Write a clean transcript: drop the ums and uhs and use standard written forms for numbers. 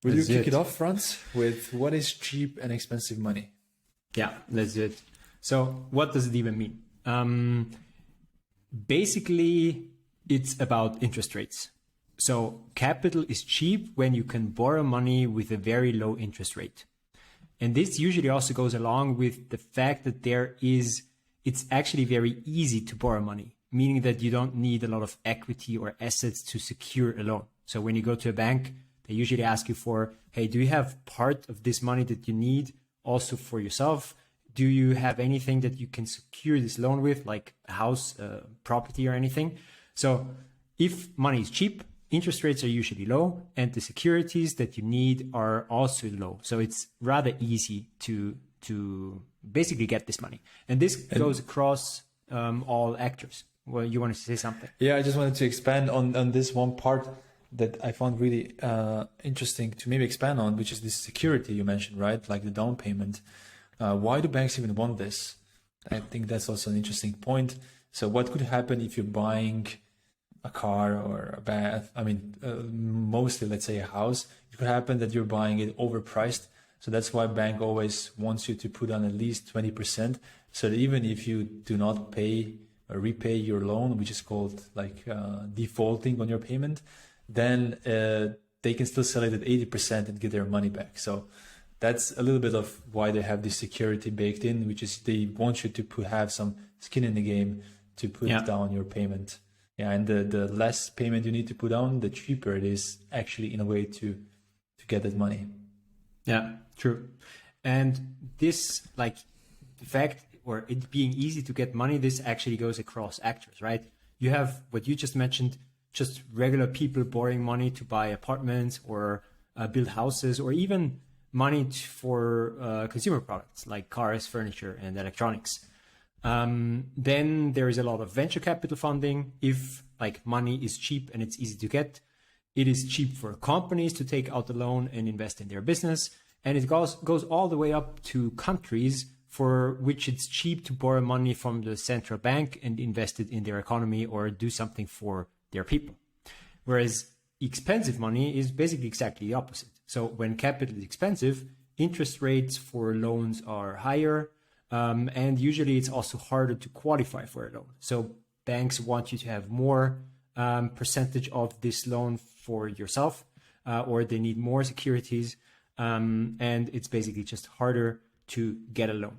Will you kick it off, Franz, with what is cheap and expensive money? Yeah, let's do it. So what does it even mean? Basically, it's about interest rates. So capital is cheap when you can borrow money with a very low interest rate. And this usually also goes along with the fact that it's actually very easy to borrow money, meaning that you don't need a lot of equity or assets to secure a loan. So when you go to a bank, they usually ask you for, hey, do you have part of this money that you need also for yourself? Do you have anything that you can secure this loan with, like a house, property or anything? So if money is cheap, interest rates are usually low and the securities that you need are also low. So it's rather easy to basically get this money. And this goes across all actors. Well, you want to say something? Yeah, I just wanted to expand on this one part that I found really interesting to maybe expand on, which is this security you mentioned, right? Like the down payment. Why do banks even want this? I think that's also an interesting point. So what could happen if you're buying a car or a bath? I mean, mostly, let's say a house. It could happen that you're buying it overpriced. So that's why bank always wants you to put on at least 20%. So that even if you do not pay or repay your loan, which is called like defaulting on your payment, then they can still sell it at 80% and get their money back. So that's a little bit of why they have this security baked in, which is they want you to have some skin in the game to put down your payment. Yeah, and the less payment you need to put down, the cheaper it is actually in a way to get that money. Yeah, true. And this, like the fact or it being easy to get money, this actually goes across actors, right? You have what you just mentioned, just regular people borrowing money to buy apartments or build houses, or even money for consumer products like cars, furniture, and electronics. Then there is a lot of venture capital funding. If like money is cheap and it's easy to get, it is cheap for companies to take out the loan and invest in their business. And it goes all the way up to countries for which it's cheap to borrow money from the central bank and invest it in their economy or do something for their people. Whereas expensive money is basically exactly the opposite. So when capital is expensive, interest rates for loans are higher. And usually it's also harder to qualify for a loan. So banks want you to have more percentage of this loan for yourself, or they need more securities. And it's basically just harder to get a loan.